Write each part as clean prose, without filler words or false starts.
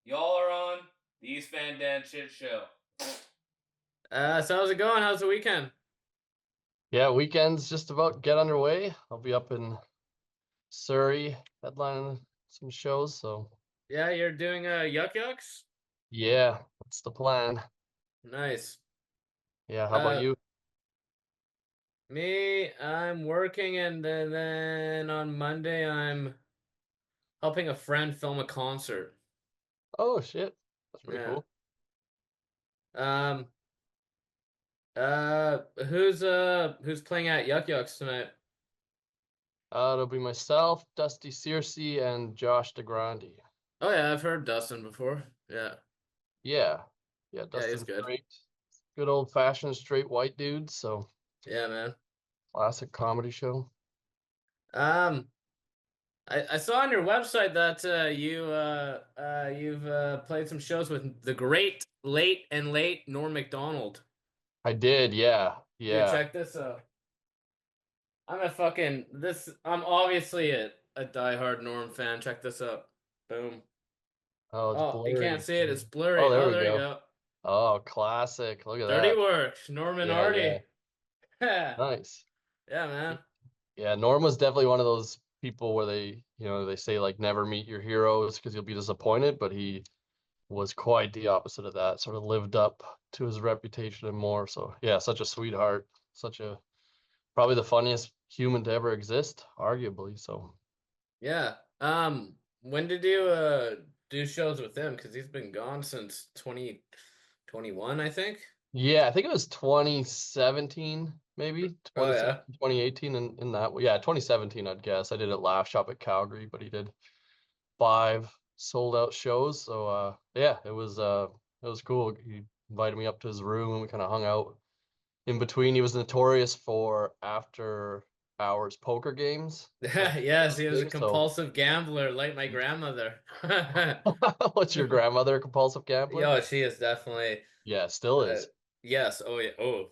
Y'all are on the East Van Dan Shit Show. So how's it going? How's the weekend? Yeah, weekend's just about get underway. I'll be up in Surrey headlining some shows, so Yeah, you're doing Yuck Yucks? yeah, that's the plan. Nice. Yeah, how about Uh you? Me, I'm working and then on Monday I'm helping a friend film a concert. Oh shit, that's pretty Yeah. cool. Um who's playing at Yuck Yucks tonight? It'll be myself, Dusty Searcy, and Josh DeGrande. Oh yeah, I've heard Dustin before. Yeah. Yeah, yeah, Yeah, he's Dustin's good. great. Good old-fashioned straight white dude, so Yeah, man. classic comedy show. Um I saw on your website that you've played some shows with the great late Norm Macdonald. I did, yeah, Dude, yeah. check this out. I'm obviously a diehard Norm fan. Check this out. Boom. Oh, it's Oh, you can't blurry. see it, it's Oh, blurry. there Oh, we there you go. go. Oh, classic. Look at Dirty that. work. Norman Yeah, yeah. Hardy. Yeah, Nice. man. Yeah, Norm was definitely one of those people where they say like never meet your heroes because you'll be disappointed, but he was quite the opposite of that. Sort of lived up to his reputation and more. So yeah, such a sweetheart, such a probably the funniest human to ever exist, arguably. So Yeah. When did you do shows with him? Because he's been gone since 2021, I think. yeah, I think it was 2017, maybe Oh yeah. 2017, 2018, in that. Yeah, 2017, I'd guess. I did it Laugh Shop at Calgary, but he did five sold out shows. So yeah, it was cool. He invited me up to his room and we kind of hung out in between. He was notorious for after hours poker games, like Yes, he was a games. So compulsive gambler like my grandmother. what's your grandmother a compulsive gambler? Yo, she is definitely Yeah, still uh, is. yes. Oh yeah. Oh,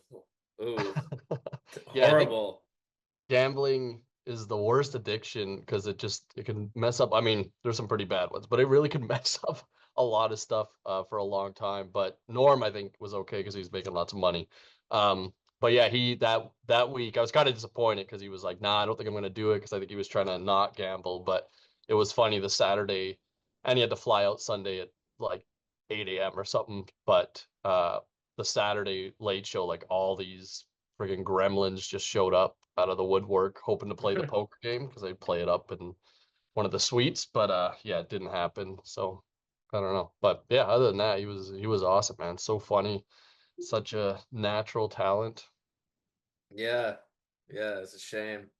Yeah, I think horrible. gambling is the worst addiction because it can mess up. I mean, there's some pretty bad ones, but it really can mess up a lot of stuff for a long time. But Norm, I think, was okay because he was making lots of money. But yeah, he that week I was kind of disappointed because he was like, "Nah, I don't think I'm gonna do it," because I think he was trying to not gamble. But it was funny the Saturday, and he had to fly out Sunday at like 8 a.m. or something. But the Saturday late show, like all these friggin' gremlins just showed up out of the woodwork hoping to play the poker game because they'd play it up in one of the suites. But yeah, it didn't happen. So I don't know. But yeah, other than that, he was awesome, man. So funny, such a natural talent. Yeah, yeah. It's a shame.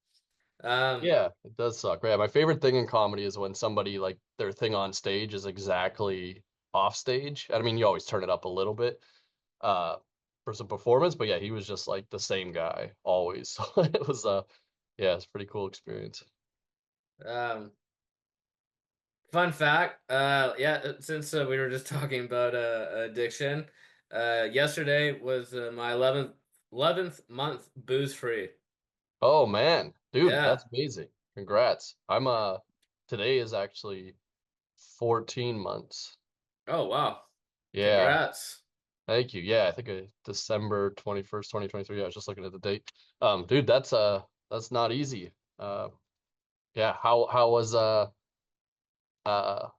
Um, Yeah, it does suck. Yeah, my favorite thing in comedy is when somebody like their thing on stage is exactly off stage. I mean, you always turn it up a little bit uh for some performance, but yeah, he was just like the same guy always. So it was yeah, it's a pretty cool experience. um, Fun fact. Yeah. Since we were just talking about addiction, yesterday was my 11th month booze free. Oh man, dude, Yeah. that's amazing. Congrats. I'm today is actually 14 months. Oh wow. Yeah, Congrats. thank you. Yeah, I think December 21st, 2023. I was just looking at the date. Dude, that's not easy. Yeah, uh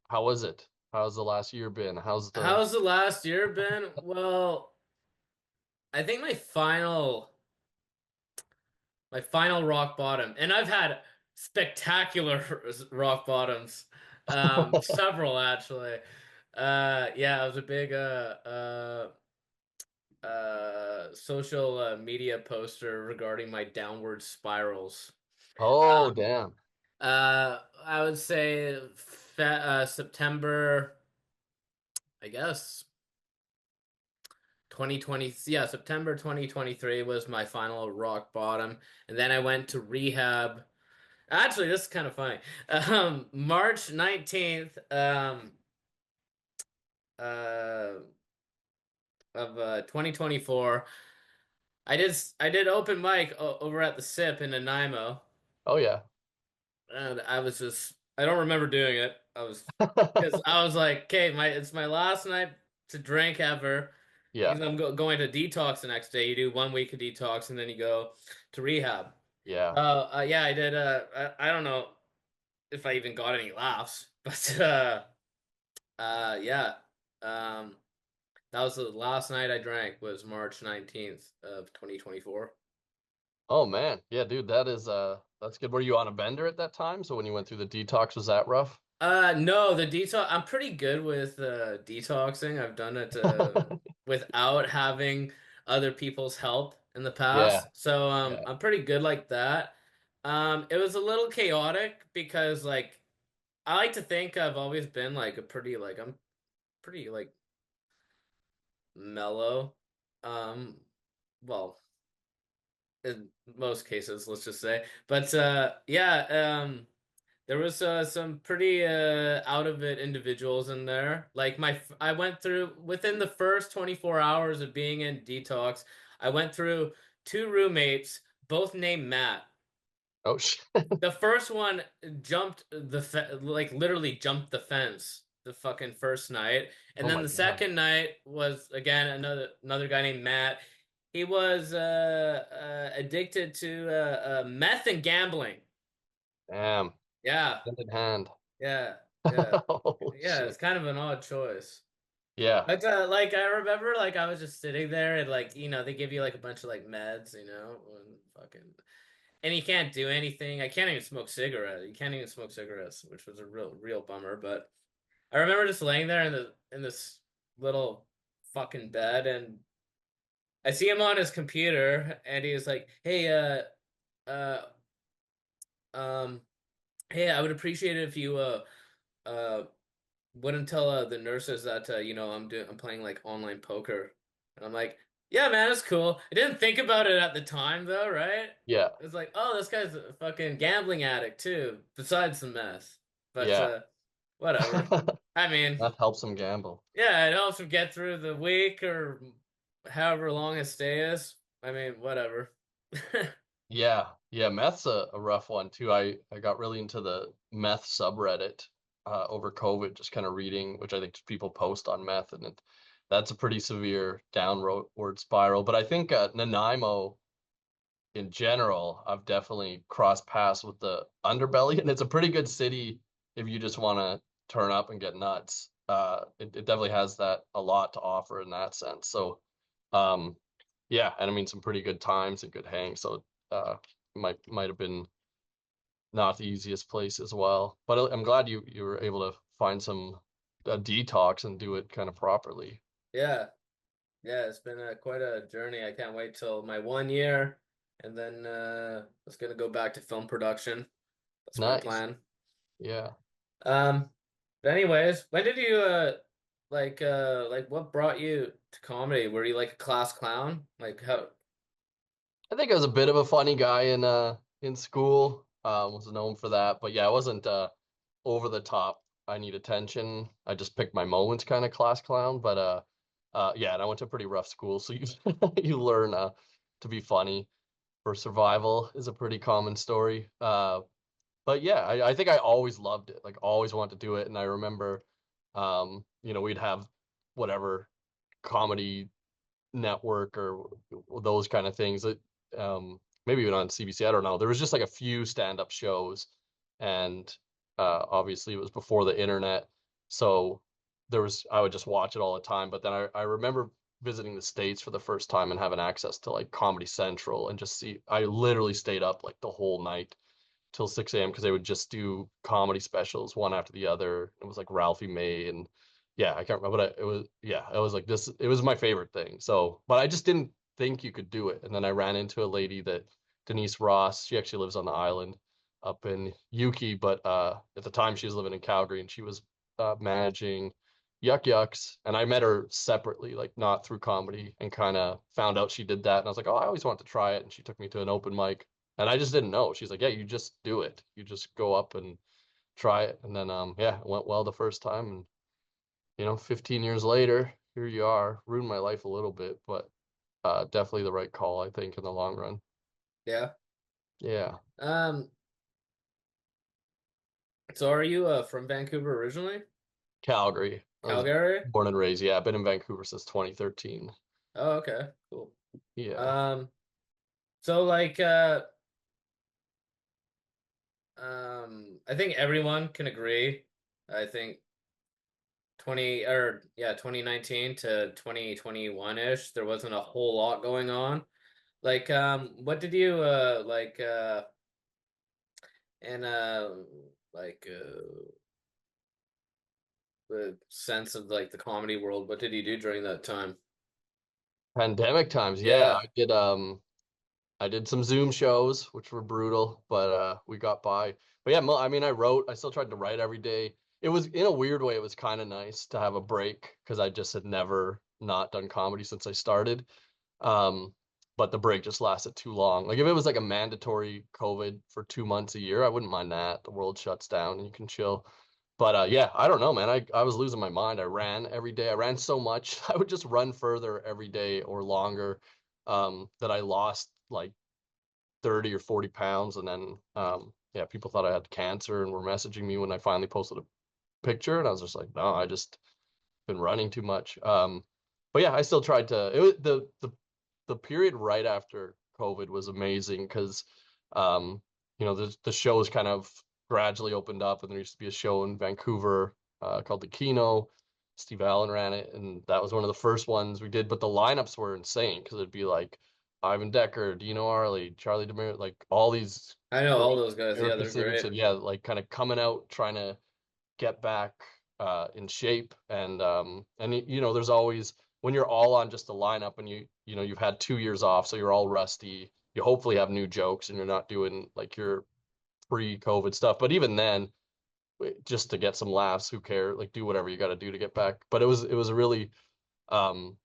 how was it? How's the last year been? How's the How's the last year been? Well, I think my final rock bottom, and I've had spectacular rock bottoms, several actually. Yeah, I was a big social media poster regarding my downward spirals. Oh, Um, damn. I would say September, I guess 2020. Yeah, September 2023 was my final rock bottom, and then I went to rehab. Actually, this is kind of funny. March 19th, uh, of 2024. I did open mic over at the SIP in Nanaimo. Oh yeah. And I don't remember doing it. Because I was like, okay, it's my last night to drink ever. Yeah, Because I'm going to detox the next day. You do 1 week of detox and then you go to rehab. yeah. Yeah, I did. I don't know if I even got any laughs, but yeah. Um, that was the last night I drank was March 19th of 2024. Oh man, yeah, dude, that's good. Were you on a bender at that time? So when you went through the detox, was that rough? No, the detox. I'm pretty good with detoxing. I've done it without having other people's help in the Yeah, past, so yeah. I'm pretty good like that. It was a little chaotic because like I like to think I've always been like a pretty like I'm pretty like mellow. Um, well, in most cases, let's just say, but yeah. There was some pretty out of it individuals in there. Like I went through within the first 24 hours of being in detox, I went through two roommates, both named Matt. Oh shit. The first one jumped like literally jumped the fence the fucking first night, and Oh then my the God. second night was again another guy named Matt. He was addicted to meth and gambling. Damn. Yeah. Hand in hand. Yeah, yeah, Oh yeah. It's shit. kind of an odd choice. Yeah. But like I remember, like I was just sitting there and like they give you like a bunch of like meds, and fucking, and you can't do anything. I can't even smoke cigarettes. You can't even smoke cigarettes, which was a real bummer. But I remember just laying there in this little fucking bed, and I see him on his computer, and he was like, "Hey, uh, um, hey, I would appreciate it if you uh." wouldn't tell the nurses that I'm playing like online poker, and I'm like, yeah, man, that's cool. I didn't think about it at the time though, right? Yeah. It's like, oh, this guy's a fucking gambling addict too, besides the mess. But Yeah. whatever. I mean, That helps him gamble. yeah, it helps him get through the week or however long his stay is. I mean, whatever. Yeah. Yeah. Meth's a rough one too. I got really into the meth subreddit over COVID, just kind of reading, which I think people post on meth, and that's a pretty severe downward spiral. But I think Nanaimo in general, I've definitely crossed paths with the underbelly, and it's a pretty good city if you just want to turn up and get nuts. It definitely has that a lot to offer in that sense. So, um, yeah, and I mean some pretty good times and good hangs. So, might have been not the easiest place as well. But I'm glad you were able to find some detox and do it kind of properly. Yeah. Yeah, it's been quite a journey. I can't wait till my 1 year, and then it's gonna go back to film production. That's my Nice. plan. Yeah. Um, but anyways, when did you like what brought you to comedy? Were you like a class clown? Like how? I think I was a bit of a funny guy in school. Was known for that, but yeah, I wasn't over the top. I need attention. I just picked my moments kind of class clown, but yeah, and I went to a pretty rough school, so you you learn to be funny for survival is a pretty common story. But yeah, I think I always loved it. Like always wanted to do it, and I remember we'd have whatever comedy network or those kind of things that maybe even on CBC, I don't know. There was just like a few stand-up shows, and obviously it was before the internet, so I would just watch it all the time. But then I remember visiting the States for the first time and having access to like Comedy Central and just see. I literally stayed up like the whole night till 6 a.m. because they would just do comedy specials one after the other. It was like Ralphie May and yeah, I can't remember, but it was yeah, it was like this. It was my favorite thing. So, but I just didn't think you could do it. And then I ran into a lady that Denise Ross. She actually lives on the island up in Yuki, but at the time she was living in Calgary and she was managing Yuck Yucks. And I met her separately, like not through comedy, and kind of found out she did that. And I was like, oh, I always wanted to try it. And she took me to an open mic and I just didn't know. She's like, yeah, you just do it. You just go up and try it. And then yeah, it went well the first time. And 15 years later, here you are. Ruined my life a little bit, but definitely the right call, I think, in the long run. Yeah. Yeah. Um, So are you from Vancouver originally? Calgary. I was Calgary? born and raised. Yeah, I've been in Vancouver since 2013. Oh, okay, cool. Yeah. Um, so like I think everyone can agree. I think 2019 to 2021-ish, there wasn't a whole lot going on. Like what did you like in like the sense of like the comedy world, what did you do during that time? Pandemic times. Yeah, Yeah. I did some Zoom shows, which were brutal, but we got by. But yeah, I mean, I still tried to write every day. It was in a weird way, it was kind of nice to have a break because I just had never not done comedy since I started. Um, but the break just lasted too long. Like if it was like a mandatory COVID for 2 months a year, I wouldn't mind that. The world shuts down and you can chill. But yeah, I don't know, man. I was losing my mind. I ran every day. I ran so much. I would just run further every day or longer. That I lost like 30 or 40 pounds. And then, yeah, people thought I had cancer and were messaging me when I finally posted a picture. And I was just like, no, I just been running too much. But yeah, I still tried to, it was the period right after COVID was amazing because, um, the shows kind of gradually opened up and there used to be a show in Vancouver, called the Kino. Steve Allen ran it, and that was one of the first ones we did. But the lineups were insane because it'd be like Ivan Decker, Dino Arley, Charlie Demir, like all these I know all great those guys. Yeah, Erica they're great. Sigerson, yeah, like kind of coming out trying to get back in shape. And there's always when you're all on just a lineup and you've had 2 years off, so you're all rusty. You hopefully have new jokes and you're not doing like your pre-COVID stuff. But even then, just to get some laughs, who cares? Like do whatever you got to do to get back. But it was a really um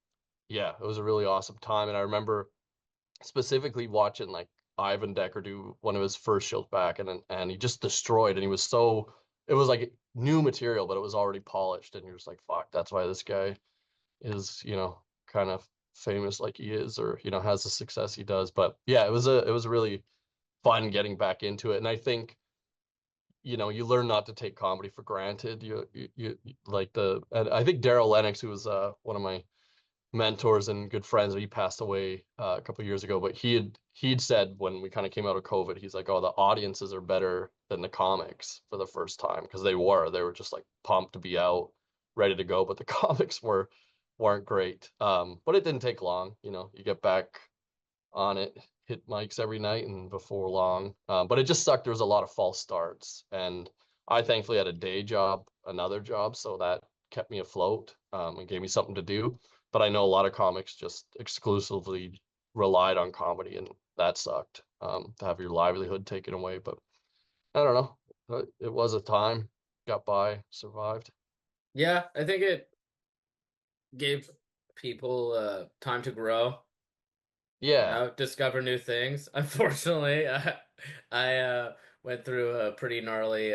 yeah, it was a really awesome time. And I remember specifically watching like Ivan Decker do one of his first shows back, and he just destroyed, and he was so it was like new material, but it was already polished, and you're just like, fuck, that's why this guy is, kind of famous like he is, or has the success he does. But yeah, it was really fun getting back into it, and I think you learn not to take comedy for granted. Like and I think Daryl Lennox, who was one of my mentors and good friends. He passed away a couple of years ago, but he'd said when we kind of came out of COVID, he's like, "Oh, the audiences are better than the comics for the first time because they were just like pumped to be out, ready to go, but the comics weren't great. But it didn't take long. You get back on it, hit mics every night, and before long. But it just sucked. There was a lot of false starts, and I thankfully had a day job, another job, so that kept me afloat, and gave me something to do. But I know a lot of comics just exclusively relied on comedy, and that sucked. To have your livelihood taken away. But I don't know. It was a time. Got by, survived. Yeah, I think it gave people time to grow, Yeah. discover new things. Unfortunately, I went through a pretty gnarly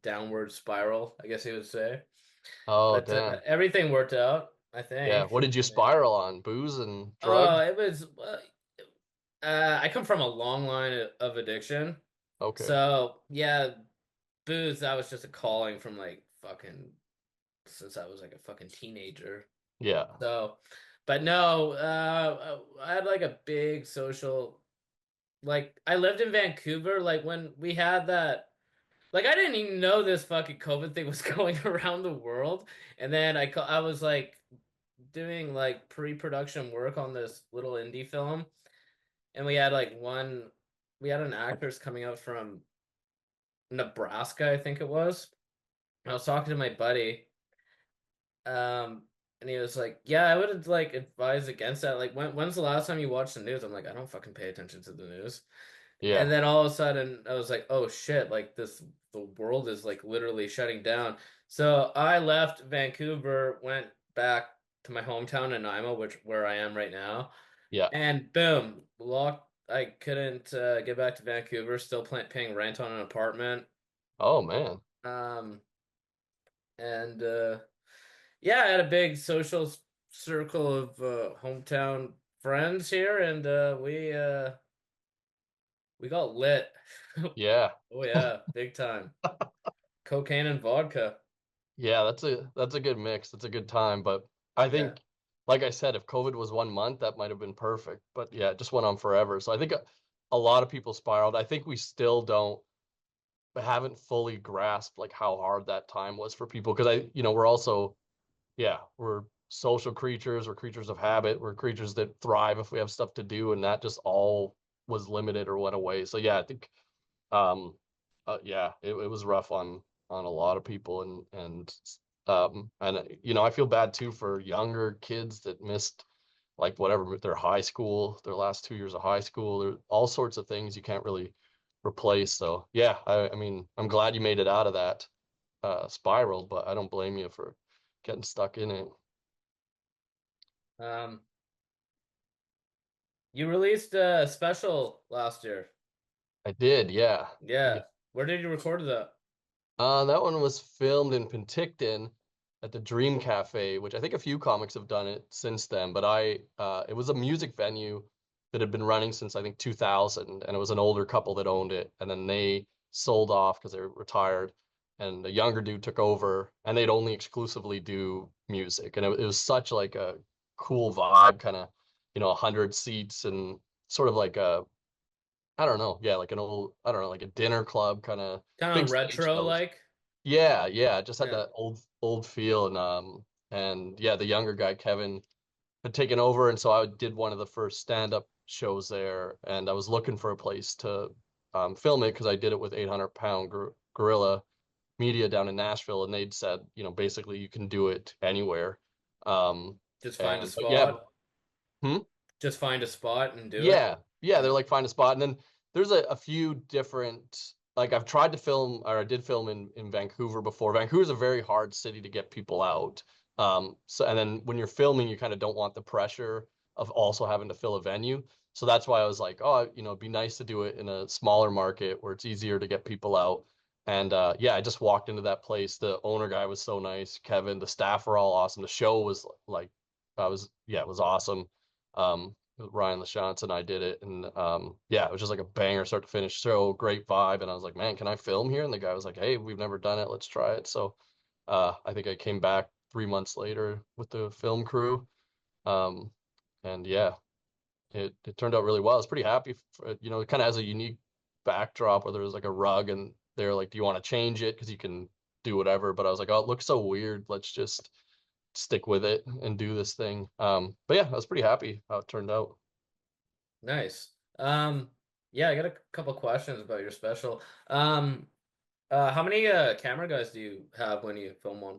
downward spiral, I guess you would say. Oh, But damn. everything worked out, I Yeah. think. What did you I mean, spiral on? Booze and oh, drugs? it was. I come from a long line of addiction, Okay. so yeah, booze. That was just a calling from like fucking since I was like a fucking teenager. Yeah. So, but no, I had like a big social. Like I lived in Vancouver. Like when we had that. Like I didn't even know this fucking COVID thing was going around the world, and then I was like doing like pre-production work on this little indie film, and we had an actress coming out from Nebraska, I think it was. I was talking to my buddy, and he was like, "Yeah, I would like advise against that. Like, when's the last time you watched the news?" I'm like, "I don't fucking pay attention to the news." And Yeah. then all of a sudden, I was like, "Oh shit! Like the world is like literally shutting down." So I left Vancouver, went back to my hometown in Nanaimo, where I am right now, Yeah. and boom, locked. I couldn't get back to Vancouver. Still paying rent on an apartment. Oh man. Um, and yeah, I had a big social circle of hometown friends here, and we We got lit. Yeah. Oh yeah, big time. Cocaine and vodka. Yeah, that's a good mix. That's a good time. But I Yeah. think, like I said, if COVID was 1 month, that might have been perfect. But yeah, it just went on forever. So I think a lot of people spiraled. I think we still haven't fully grasped like how hard that time was for people because we're also, yeah, we're social creatures, we're creatures of habit, we're creatures that thrive if we have stuff to do, and that just all was limited or went away. So yeah, I think um yeah, it was rough on a lot of people, and I feel bad too for younger kids that missed like whatever their high school, their last 2 years of high school. There all sorts of things you can't really replace. So yeah, I mean, I'm glad you made it out of that spiral, but I don't blame you for getting stuck in it. Um, you released a special last year. I did, yeah. Yeah. Where did you record that? That one was filmed in Penticton at the Dream Cafe, which I think a few comics have done it since then. But it was a music venue that had been running since I think 2000, and it was an older couple that owned it, and then they sold off because they were retired, and the younger dude took over, and they'd only exclusively do music, and it was such like a cool vibe, kind of, 100 seats and sort of like a I don't know. Yeah, like an old, I don't know, like a dinner club kind of Kind big of stage retro shows. like. Yeah, yeah, it just had Yeah. that old feel, and yeah, the younger guy Kevin had taken over, and so I did one of the first stand-up shows there, and I was looking for a place to film it because I did it with 800 Pound Gorilla Media down in Nashville, and they'd said, basically you can do it anywhere. Um, Just find a and but yeah, spot. hmm? Just find a spot and do it. Yeah, yeah, Yeah. they're like find a spot, and then there's a few different like I've tried to film or I did film in Vancouver before. Vancouver's a very hard city to get people out. So and then when you're filming, you kind of don't want the pressure of also having to fill a venue. So that's why I was like, oh, it'd be nice to do it in a smaller market where it's easier to get people out. And yeah, I just walked into that place. The owner guy was so nice, Kevin. The staff were all awesome. The show was like, I was yeah, it was awesome. Ryan LaChance and I did it, and yeah, it was just like a banger start to finish show, great vibe. And I was like, man, can I film here? And the guy was like, hey, we've never done it, let's try it. So I think I came back 3 months later with the film crew, um, and yeah, it turned out really well. I was pretty happy for, it kind of has a unique backdrop where there was like a rug, and they're like, do you want to change it because you can do whatever? But I was like, oh, it looks so weird, let's just stick with it and do this thing. But yeah, I was pretty happy how it turned out. Nice. Yeah, I got a couple questions about your special. How many camera guys do you have when you film one?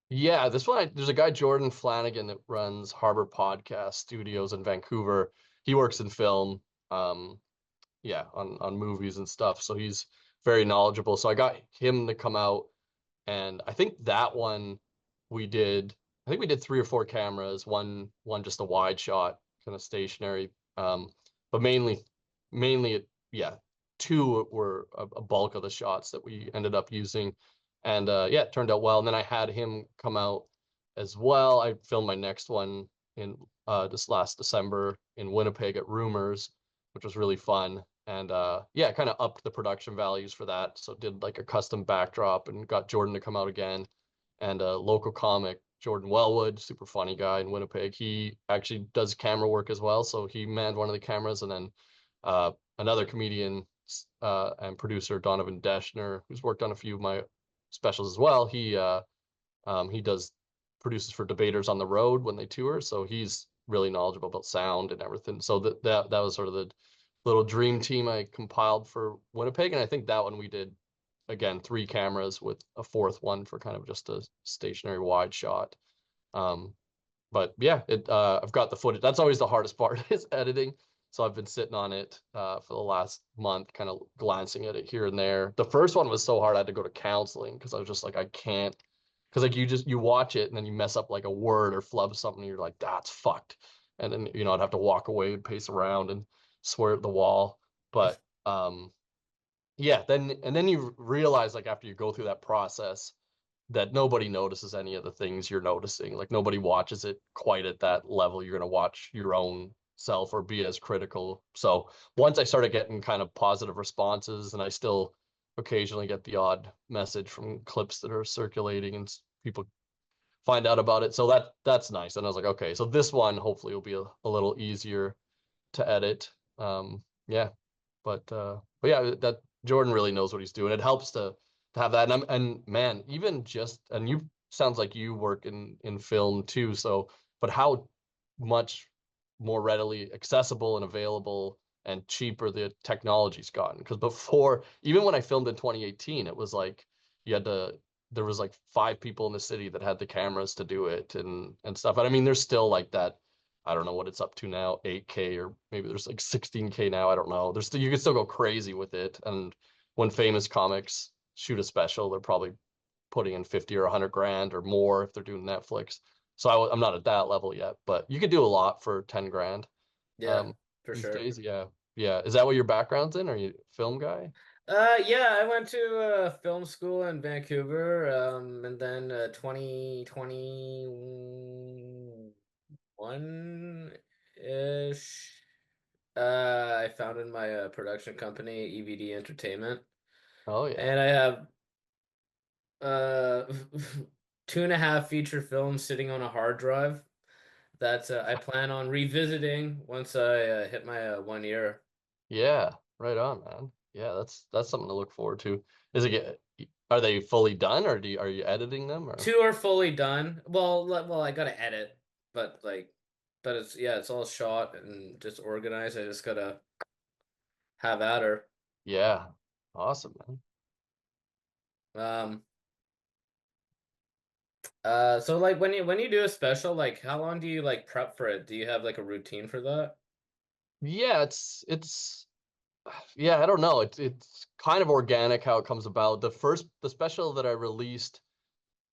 Yeah, this one, there's a guy, Jordan Flanagan, that runs Harbor Podcast Studios in Vancouver. He works in film, um, yeah, on movies and stuff. So he's very knowledgeable. So I got him to come out, and I think that one we did, I think we did 3 or 4 cameras, one just a wide shot, kind of stationary. But mainly, yeah, two were a bulk of the shots that we ended up using, and yeah, it turned out well. And then I had him come out as well. I filmed my next one in this last December in Winnipeg at Rumors, which was really fun. And yeah, kind of upped the production values for that. So did like a custom backdrop and got Jordan to come out again. And a local comic, Jordan Wellwood, super funny guy in Winnipeg. He actually does camera work as well. So he manned one of the cameras. And then another comedian and producer, Donovan Deschner, who's worked on a few of my specials as well. He does produces for debaters on the road when they tour. So he's really knowledgeable about sound and everything. So that was sort of the little dream team I compiled for Winnipeg. And I think that one we did again 3 cameras with a fourth one for kind of just a stationary wide shot. Um, but yeah, I've got the footage. That's always the hardest part is editing. So I've been sitting on it for the last month, kind of glancing at it here and there. The first one was so hard I had to go to counseling because I was just like, I can't, because like you watch it and then you mess up like a word or flub something, and you're like, that's fucked. And then I'd have to walk away and pace around and swear at the wall. But yeah, then you realize like after you go through that process that nobody notices any of the things you're noticing. Like nobody watches it quite at that level you're going to watch your own myself or be as critical. So once I started getting kind of positive responses, and I still occasionally get the odd message from clips that are circulating and people find out about it. So that's nice. And I was like, okay, so this one hopefully will be a little easier to edit. Yeah, but yeah, that Jordan really knows what he's doing. It helps to have that. And man, even just and you sounds like you work in film too. So, but how much more readily accessible and available and cheaper the technology's gotten. Because before, even when I filmed in 2018, it was like you had to there was like 5 people in the city that had the cameras to do it and stuff. And I mean, there's still like that. I don't know what it's up to now, 8K or maybe there's like 16K now. I don't know. There's still, you can still go crazy with it. And when famous comics shoot a special, they're probably putting in 50 or 100 grand or more if they're doing Netflix. So I'm not at that level yet, but you could do a lot for 10 grand Yeah, for these sure. days. Yeah. Yeah. Is that what your background's in? Are you a film guy? Yeah, I went to film school in Vancouver, and then 2021-ish, I founded my production company, EVD Entertainment, Oh yeah. and I have uh 2.5 feature films sitting on a hard drive that I plan on revisiting once I hit my 1 year. Yeah, right on, man. Yeah, that's something to look forward to. Is it are they fully done or are you editing them or? Two are fully done. Well, I gotta edit, but but it's yeah, it's all shot and just organized. I just gotta have at her. Yeah. Awesome, man. Um, so like when you do a special, like how long do you like prep for it? Do you have like a routine for that? Yeah, it's yeah, I don't know. It's kind of organic how it comes about. The special that I released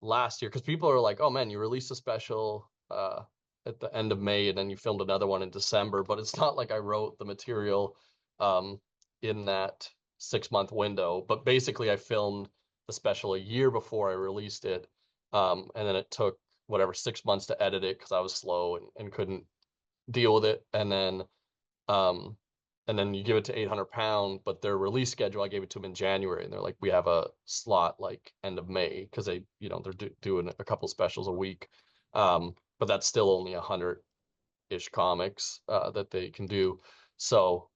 last year, because people are like, "Oh man, you released a special at the end of May and then you filmed another one in December," but it's not like I wrote the material um in that 6 month window. But basically I filmed the special a year before I released it. And then it took whatever 6 months to edit it because I was slow and couldn't deal with it. Um and then you give it to 800 pound, but their release schedule, I gave it to them in January, and they're like, we have a slot like end of May because they're doing a couple specials a week. But that's still only 100-ish comics that they can do. So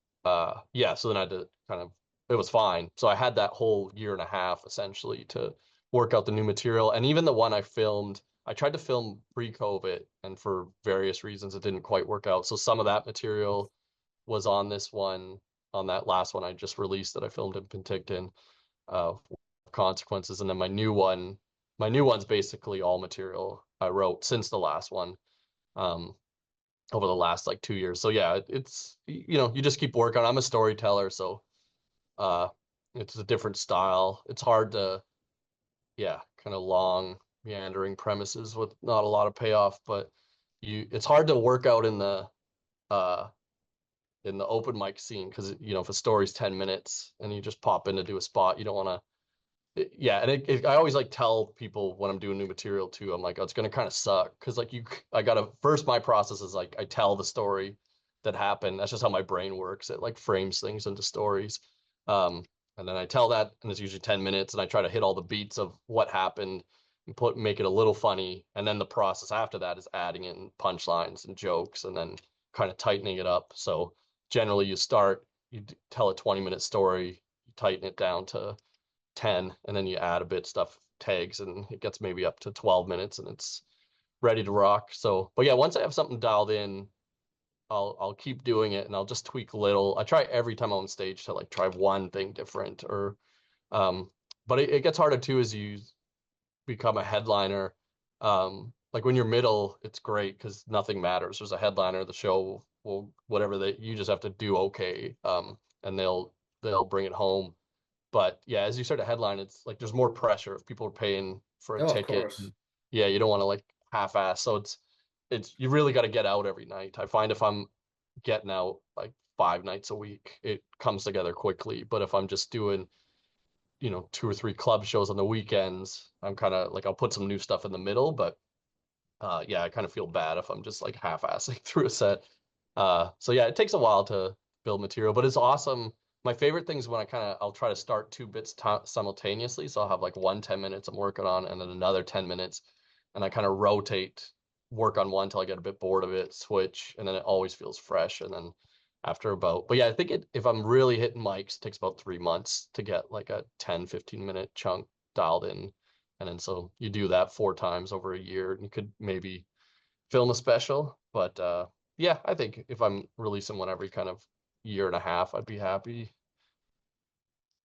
yeah, so then I had to kind of it was fine. So I had that whole year and a half essentially to work out the new material. And even the one I filmed, I tried to film pre-COVID, and for various reasons it didn't quite work out. So some of that material was on this one, on that last one I just released that I filmed in Penticton, Consequences, and then my new one's basically all material I wrote since the last one, um, over the last like 2 years. So yeah, it's you just keep working. I'm a storyteller, so uh, it's a different style. It's hard to yeah, kind of long meandering premises with not a lot of payoff, but it's hard to work out uh in the open mic scene because if a story's 10 minutes and you just pop in to do a spot, you don't want to yeah. And I always like tell people when I'm doing new material too, I'm like, oh, it's going to kind of suck because like I gotta first, my process is like I tell the story that happened. That's just how my brain works. It like frames things into stories. um and then I tell that, and it's usually 10 minutes, and I try to hit all the beats of what happened and make it a little funny, and then the process after that is adding in punchlines and jokes and then kind of tightening it up. So generally you tell a 20-minute story, you tighten it down to 10, and then you add a bit stuff, tags, and it gets maybe up to 12 minutes and it's ready to rock. So but yeah, once I have something dialed in, I'll keep doing it, and I'll just tweak a little. I try every time I'm on stage to like try one thing different, or um but it gets harder too as you become a headliner. Like when you're middle, it's great because nothing matters. There's a headliner, the show will whatever they you just have to do okay. And they'll bring it home. But yeah, as you start to headline, it's like there's more pressure if people are paying for a Oh, of ticket. course. Yeah, you don't want to like half-ass. So it's you really got to get out every night. I find if I'm getting out like 5 nights a week, it comes together quickly. But if I'm just doing 2 or 3 club shows on the weekends, I'm kind of like I'll put some new stuff in the middle. But yeah, I kind of feel bad if I'm just like half-assing through a set. So yeah, it takes a while to build material, but it's awesome. My favorite thing is when I'll try to start two bits simultaneously. So I'll have like 10 minutes I'm working on and then another 10 minutes, and I kind of rotate, work on one till I get a bit bored of it, switch, and then it always feels fresh. And then after but yeah, I think if I'm really hitting mics, it takes about 3 months to get like a 10-15 minute chunk dialed in. And then so you do that 4 times over a year, and you could maybe film a special. But yeah, I think if I'm releasing one every kind of year and a half, I'd be happy.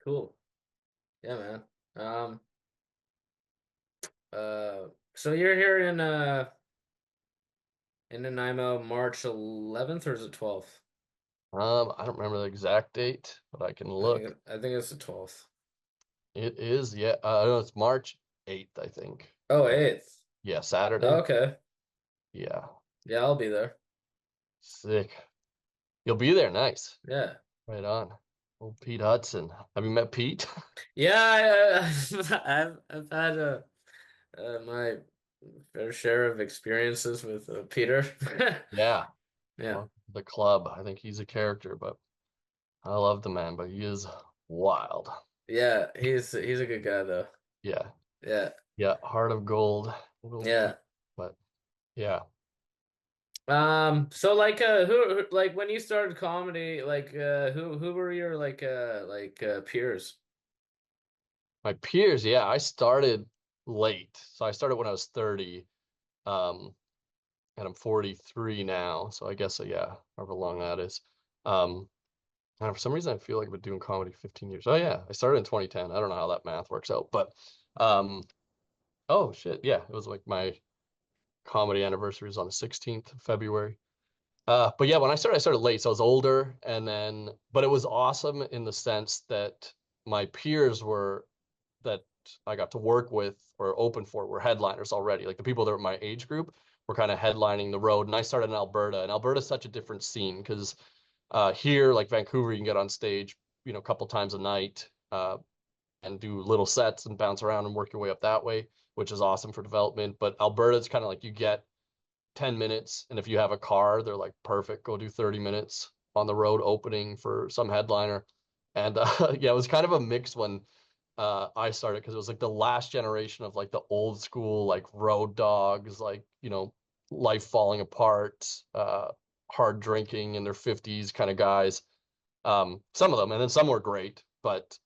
Cool. Yeah, man. So you're here in Nanaimo March 11th or is it 12th? I don't remember the exact date, but I can look. I think it's the 12th. It is, yeah. No, it's March 8th, I think. Oh, 8th. Yeah, Saturday. Okay. Yeah, Yeah, I'll be there. sick. You'll be there. Nice. Yeah. Right on. Old Pete Hudson. Have you met Pete? Yeah, I've had my fair share of experiences with Peter. Yeah. Yeah. Well, the club. I think he's a character, but I love the man, but he is wild. Yeah, he's a good guy though. Yeah. Yeah. Yeah. Heart of gold. Little Pete. Yeah. But yeah. So like like when you started comedy, like who were your peers? My peers, yeah, I started late. So I started when I was 30. Um, and I'm 43 now. So I guess yeah, however long that is. Um, and for some reason I feel like I've been doing comedy 15 years. Oh yeah, I started in 2010. I don't know how that math works out, but um, oh shit, yeah, it was like my comedy anniversary was on the 16th of February. But yeah, when I started late, so I was older, and then but it was awesome in the sense that my peers were that I got to work with or open for were headliners already. Like the people that were my age group were kind of headlining the road. And I started in Alberta, and Alberta's such a different scene because here, like Vancouver, you can get on stage, a couple times a night and do little sets and bounce around and work your way up that way, which is awesome for development. But Alberta, it's kind of like you get 10 minutes, and if you have a car, they're like, perfect, go do 30 minutes on the road opening for some headliner. And yeah, it was kind of a mix when I started because it was like the last generation of like the old school like road dogs, like life falling apart, hard drinking in their 50s kind of guys. Some of them, and then some were great, but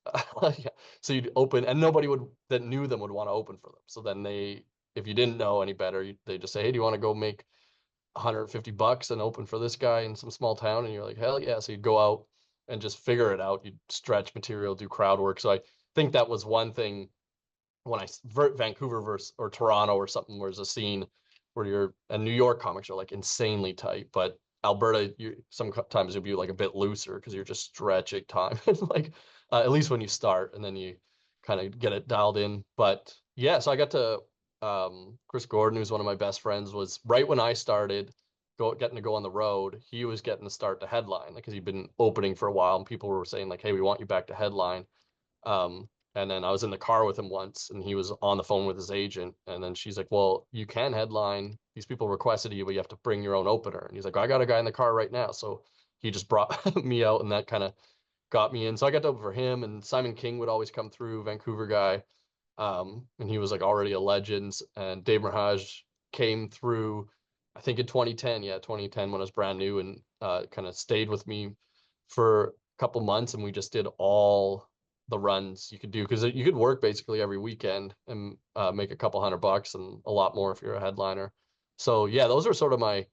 yeah. So you'd open, and nobody would that knew them would want to open for them. So then if you didn't know any better, they just say, "Hey, do you want to go make $150 and open for this guy in some small town?" And you're like, "Hell yeah!" So you'd go out and just figure it out. You'd stretch material, do crowd work. So I think that was one thing when Vancouver versus or Toronto or something, where there's a scene where and New York comics are like insanely tight, but Alberta, sometimes you'll be like a bit looser because you're just stretching time, like at least when you start, and then you kind of get it dialed in. But yeah, so I got to Chris Gordon, who's one of my best friends, was right when I started getting to go on the road. He was getting to start to headline because he'd been opening for a while, and people were saying like, "Hey, we want you back to headline." Um, and then I was in the car with him once, and he was on the phone with his agent. And then she's like, "Well, you can headline. These people requested you, but you have to bring your own opener." And he's like, "I got a guy in the car right now." So he just brought me out, and that kind of got me in. So I got to open for him, and Simon King would always come through, Vancouver guy. And he was like already a legend. And Dave Mirage came through, I think in 2010. Yeah, 2010 when I was brand new, and kind of stayed with me for a couple months, and we just did all the runs you could do because you could work basically every weekend and make a couple $100 and a lot more if you're a headliner. So yeah, those are sort of my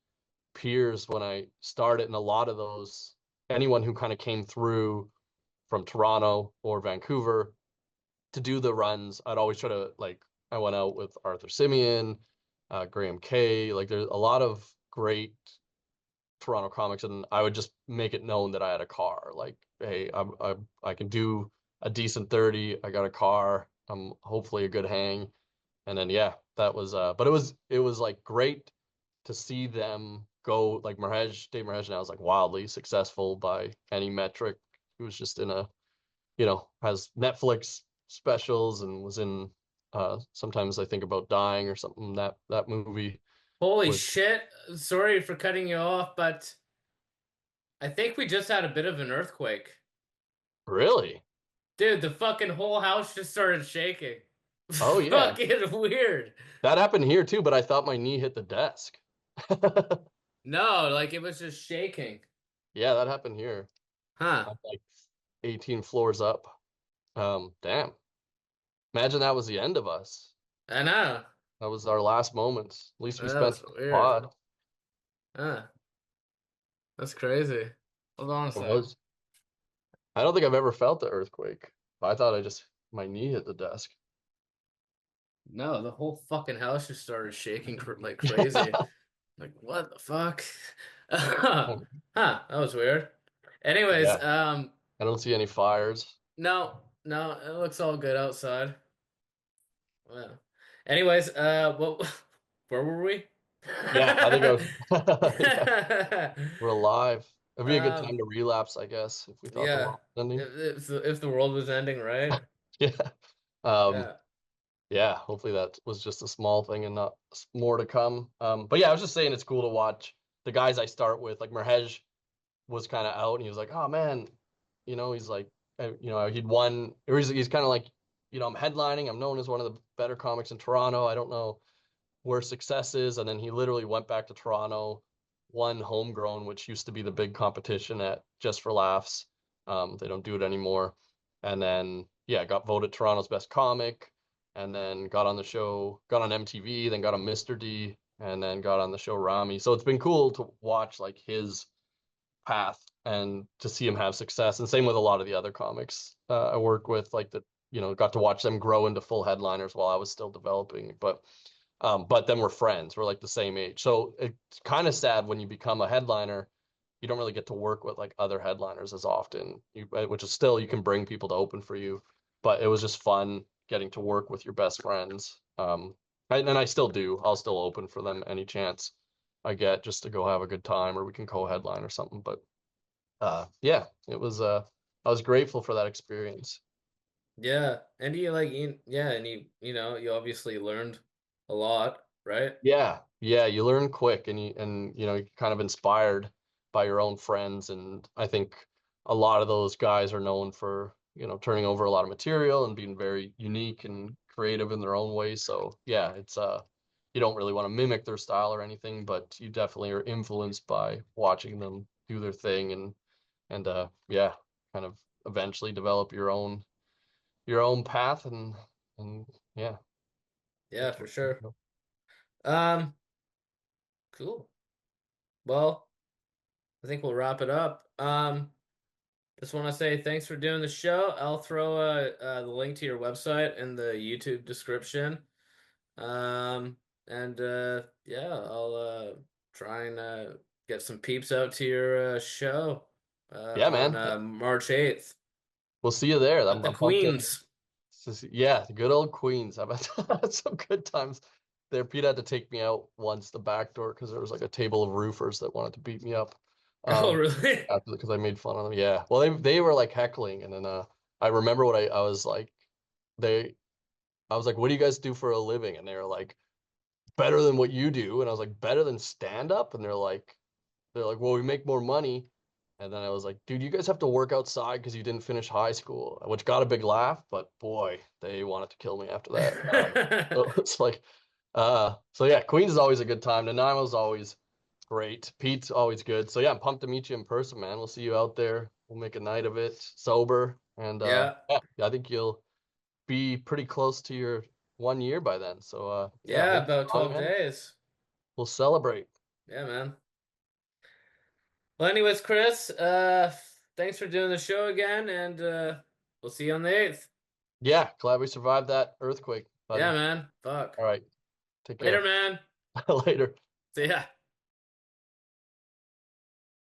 peers when I started, and a lot of those, anyone who kind of came through from Toronto or Vancouver to do the runs, I'd always try to like. I went out with Arthur Simeon, Graham Kay. Like there's a lot of great Toronto comics, and I would just make it known that I had a car. Like, hey, I can do a decent 30. I got a car. I'm hopefully a good hang. And then yeah, that was but it was like great to see them go like Dave Mirage now is like wildly successful by any metric. He was just in has Netflix specials and was in Sometimes I Think About Dying or something. That movie Holy was shit. Sorry for cutting you off, but I think we just had a bit of an earthquake. Really? Dude, the fucking whole house just started shaking. Oh yeah, Fucking weird. that happened here too. But I thought my knee hit the desk. No, like it was just shaking. Yeah, that happened here. Huh. I'm like 18 floors up. Damn. Imagine that was the end of us. I know. That was our last moments. At least we That spent was the weird. pod. Huh. That's crazy. Hold on a It sec. was. I don't think I've ever felt the earthquake. I thought I just my knee hit the desk. No, the whole fucking house just started shaking like crazy. Like, what the fuck? Huh, that was weird. Anyways, Yeah, I don't see any fires. no, no, it looks all good outside. Well, anyways, what, where were we? Yeah, I think I was. Yeah, Yeah. we're alive. It'd be a good time Um, to relapse, I guess, if we thought the yeah. world was ending. If the world was ending, right? Yeah. Um, Yeah. yeah, hopefully that was just a small thing and not more to come. But yeah, I was just saying it's cool to watch the guys I start with, like Merhej was kind of out and he was like, oh man, he's like, he'd won, or he's kind of like, I'm headlining. I'm known as one of the better comics in Toronto. I don't know where success is. And then he literally went back to Toronto, won Homegrown, which used to be the big competition at Just for Laughs. They don't do it anymore. And then, yeah, got voted Toronto's best comic and then got on the show, got on MTV, then got on Mr. D, and then got on the show Rami. So it's been cool to watch like his path and to see him have success. And same with a lot of the other comics I work with, like got to watch them grow into full headliners while I was still developing. But then we're friends. We're like the same age. So it's kind of sad when you become a headliner, you don't really get to work with like other headliners as often. Which is still you can bring people to open for you, but it was just fun getting to work with your best friends. And I still do. I'll still open for them any chance I get just to go have a good time, or we can co-headline or something. But yeah, it was. I was grateful for that experience. Yeah. And yeah, and you obviously learned a lot, right? Yeah, yeah, you learn quick and you're kind of inspired by your own friends. And I think a lot of those guys are known for, turning over a lot of material and being very unique and creative in their own way. So yeah, it's you don't really want to mimic their style or anything, but you definitely are influenced by watching them do their thing and yeah, kind of eventually develop your own path and yeah, Yeah, that's for what sure. Um, cool. Well, I think we'll wrap it up. Just want to say thanks for doing the show. I'll throw the link to your website in the YouTube description. And yeah, I'll try and get some peeps out to your show Yeah, on man. March 8th We'll see you there. at the I'm pumped to Queens. yeah, the good old Queens. I've had some good times there. Pete had to take me out once the back door because there was like a table of roofers that wanted to beat me up. Oh, Um, really? because I made fun of them. Yeah. Well, they were like heckling, and then I remember what I was like. They I was like, "What do you guys do for a living?" And they were like, "Better than what you do." And I was like, "Better than stand up?" And they're like, "Well, we make more money." And then I was like, "Dude, you guys have to work outside because you didn't finish high school," which got a big laugh, but boy, they wanted to kill me after that. So it's like, so yeah, Queens is always a good time. Nanaimo's always great. Pete's always good. So yeah, I'm pumped to meet you in person, man. We'll see you out there. We'll make a night of it, sober, and Yeah. yeah, I think you'll be pretty close to your 1 year by then. So yeah, Yeah, hold about on, 12 man. days. We'll celebrate. Yeah, man. Well, anyways, Chris, thanks for doing the show again, and we'll see you on the 8th. Yeah, glad we survived that earthquake, Yeah, buddy. man. Fuck. All right, take Later, care. man. Later. See ya.